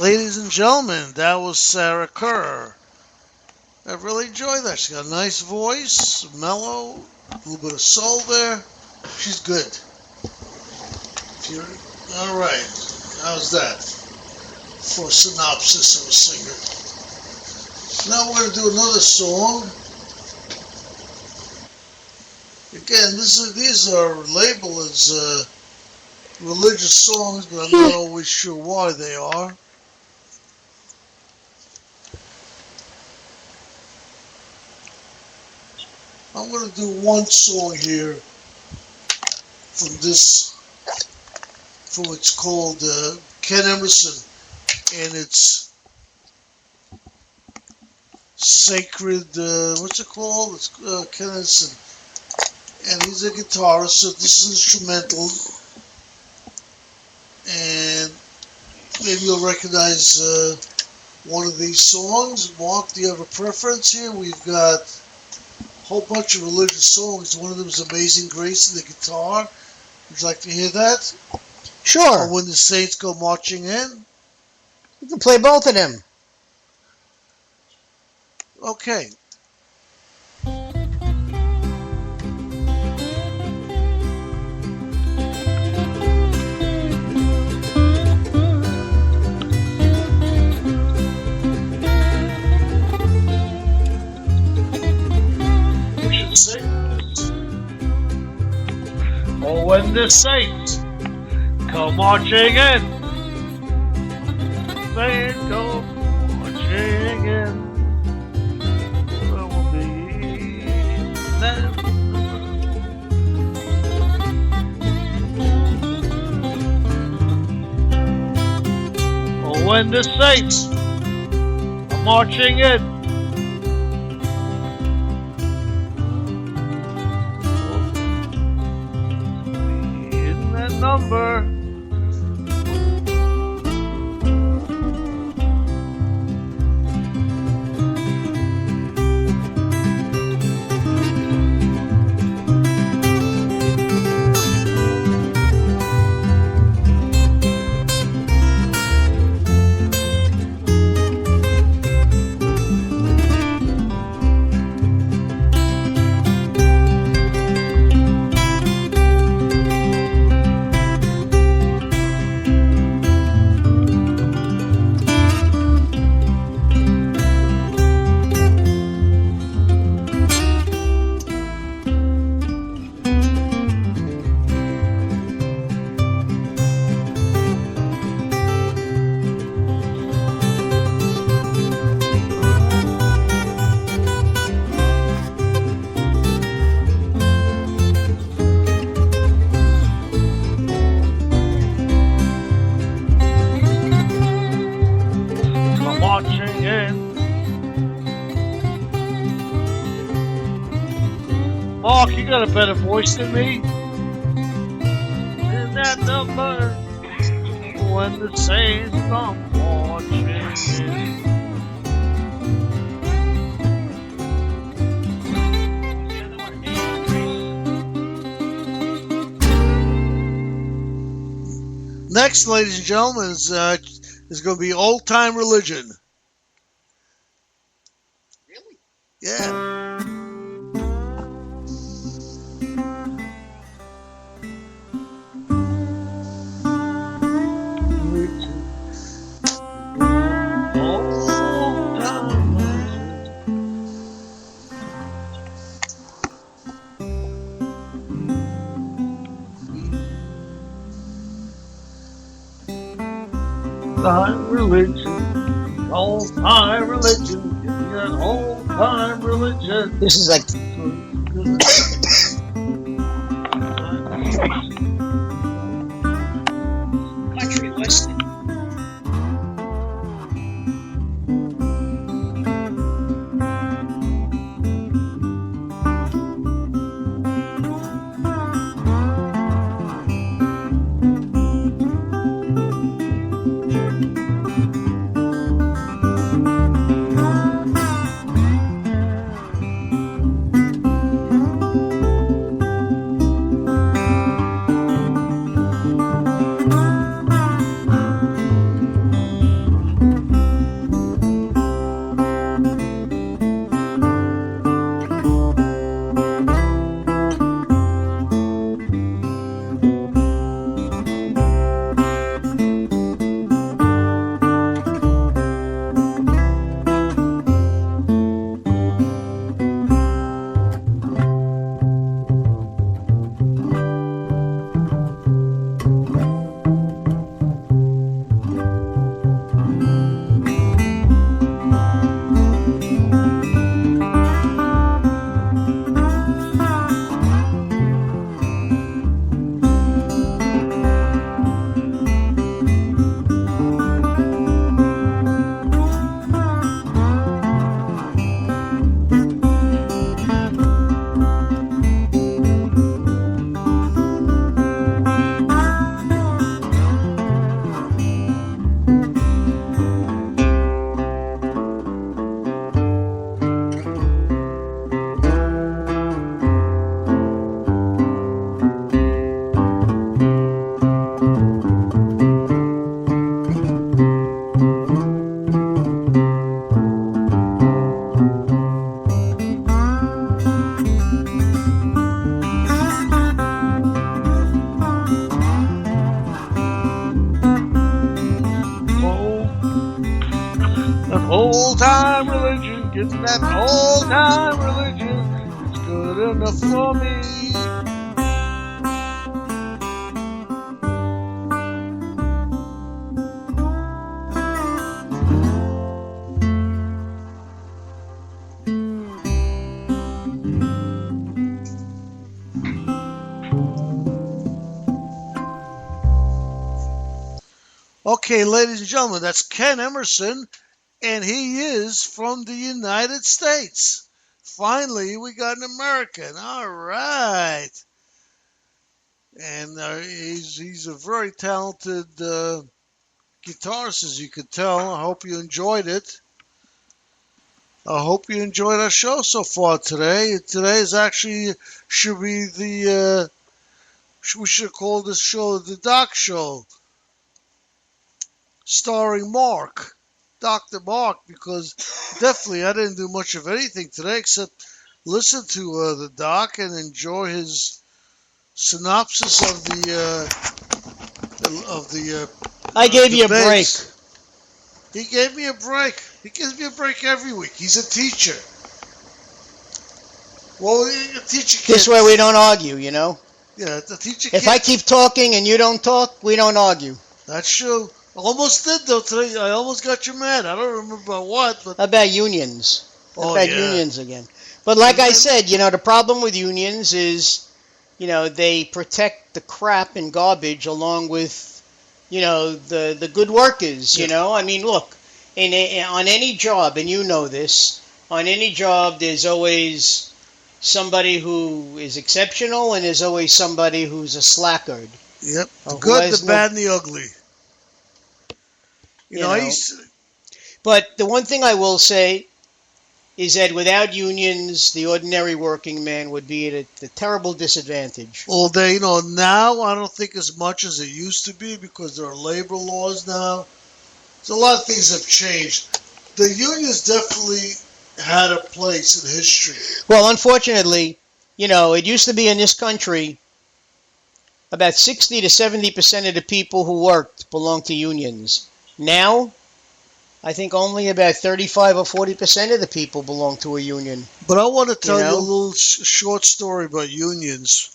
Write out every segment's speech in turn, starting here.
Ladies and gentlemen, that was Sarah Kerr. I really enjoyed that. She's got a nice voice, mellow, a little bit of soul there. She's good. All right. How's that for a synopsis of a singer? Now we're going to do another song. Again, these are labeled as religious songs, but I'm not always sure why they are. I'm going to do one song here from it's called Ken Emerson, and it's Sacred, what's it called? It's Ken Emerson, and he's a guitarist, so this is instrumental, and maybe you'll recognize one of these songs. Mark, do you have a preference here? We've got a whole bunch of religious songs. One of them is Amazing Grace and the guitar. Would you like to hear that? Sure. Or When the Saints Go Marching In? You can play both of them. Okay. Oh, when the saints come marching in, saints go marching in, there will be them. Oh, when the saints are marching in, number. Mark, you got a better voice than me. In that number, when the saints come marching in. Next, ladies and gentlemen, is going to be Old Time Religion. Really? Yeah. Time religion, old time religion, give me an old time religion. This is like country western. old-time religion, getting that old-time religion. It's good enough for me. Okay, ladies and gentlemen, that's Ken Emerson, and he is from the United States. Finally, we got an American. All right. And he's a very talented guitarist, as you could tell. I hope you enjoyed it. I hope you enjoyed our show so far today. Today is actually should be the we should call this show the Doc Show, starring Mark, Dr. Mark, because definitely I didn't do much of anything today except listen to the Doc and enjoy his synopsis of the. I gave you a break. He gave me a break. He gives me a break every week. He's a teacher. Well, a teacher can't. This way we don't argue, you know? Yeah, the teacher If I keep talking and you don't talk, we don't argue. That's true. Almost did, though, today. I almost got you mad. I don't remember what, but... How about unions? Oh, about yeah. unions again. But like I said, you know, the problem with unions is, you know, they protect the crap and garbage along with, you know, the good workers, you know? I mean, look, on any job, and you know this, on any job there's always somebody who is exceptional and there's always somebody who's a slackard. Yep. The good, the bad, and the ugly. You know, But the one thing I will say is that without unions, the ordinary working man would be at a terrible disadvantage. Well, you know, now I don't think as much as it used to be because there are labor laws now. So a lot of things have changed. The unions definitely had a place in history. Well, unfortunately, you know, it used to be in this country about 60 to 70% of the people who worked belonged to unions. Now, I think only about 35 or 40% of the people belong to a union. But I want to tell you a little short story about unions.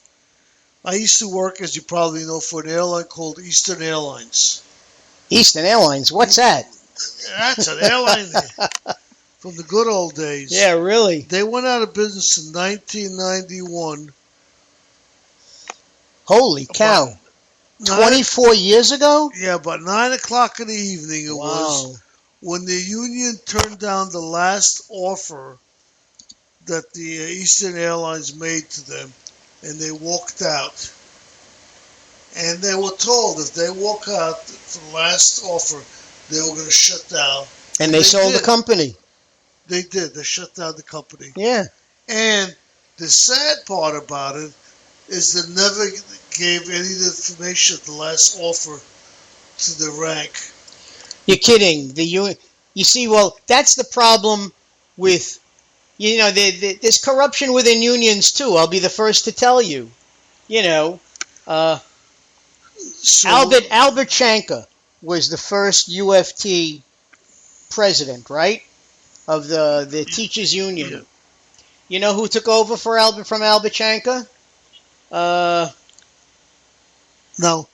I used to work, as you probably know, for an airline called Eastern Airlines. Eastern Airlines? What's that? That's an airline from the good old days. Yeah, really? They went out of business in 1991. Holy cow. 24 years ago? Yeah, about 9 o'clock in the evening it was when the union turned down the last offer that the Eastern Airlines made to them, and they walked out. And they were told if they walk out for the last offer, they were going to shut down. And they sold the company. They did. They shut down the company. Yeah. And the sad part about it is they never gave any information at the last offer to the rank. You're kidding. You see, well, that's the problem with, you know, there's corruption within unions too. I'll be the first to tell you. You know, Albert Shanker was the first UFT president, right, of the teachers union. Yeah. You know who took over from Albert Shanker? No.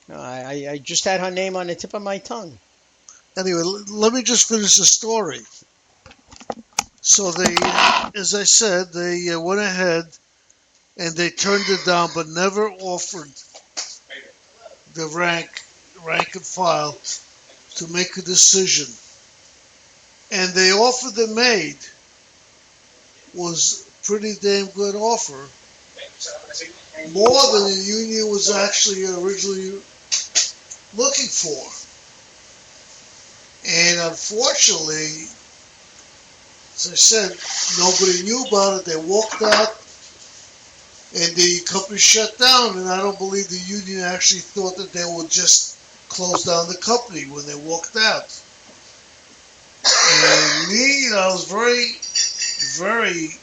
I just had her name on the tip of my tongue. Anyway, let me just finish the story. So they, as I said, they went ahead and they turned it down, but never offered the rank and file to make a decision. And the offer they made was a pretty damn good offer. More than the union was actually originally looking for. And unfortunately, as I said, nobody knew about it. They walked out and the company shut down. And I don't believe the union actually thought that they would just close down the company when they walked out. And me, I was very, very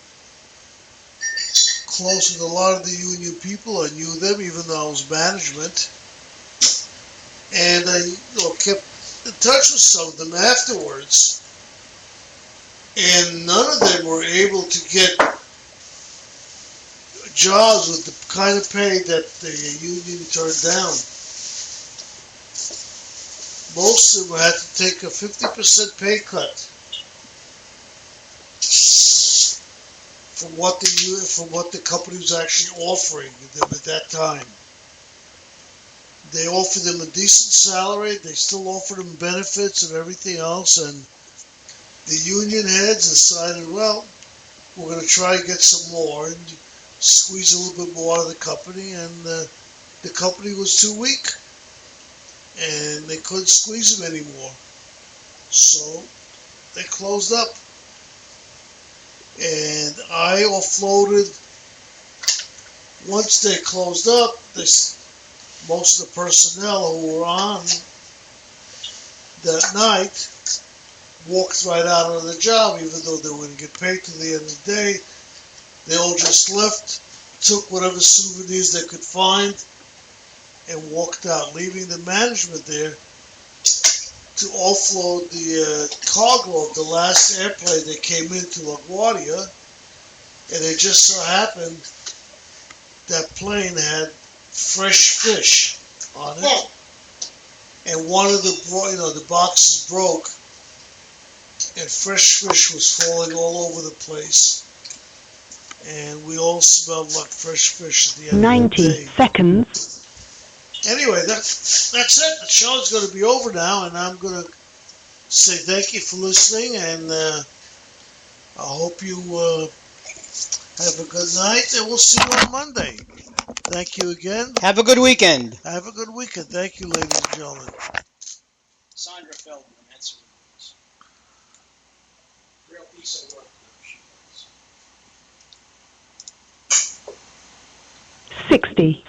close with a lot of the union people. I knew them, even though I was management. And I kept in touch with some of them afterwards. and none of them were able to get jobs with the kind of pay that the union turned down. Most of them had to take a 50% pay cut from what the company was actually offering them at that time. They offered them a decent salary. They still offered them benefits and everything else. And the union heads decided, well, we're going to try and get some more and squeeze a little bit more out of the company. And the company was too weak, and they couldn't squeeze them anymore. So they closed up. And I offloaded, once they closed up, most of the personnel who were on that night walked right out of the job, even though they wouldn't get paid till the end of the day. They all just left, took whatever souvenirs they could find, and walked out, leaving the management there to offload the cargo of the last airplane that came into LaGuardia. And it just so happened that plane had fresh fish on it, and one of the boxes broke, and fresh fish was falling all over the place, and we all smelled like fresh fish at the end of the day. 90 seconds. Anyway, that's it. The show's going to be over now, and I'm going to say thank you for listening, and I hope you have a good night, and we'll see you on Monday. Thank you again. Have a good weekend. Have a good weekend. Thank you, ladies and gentlemen. Sandra Feldman, that's who it is. Real piece of work. 60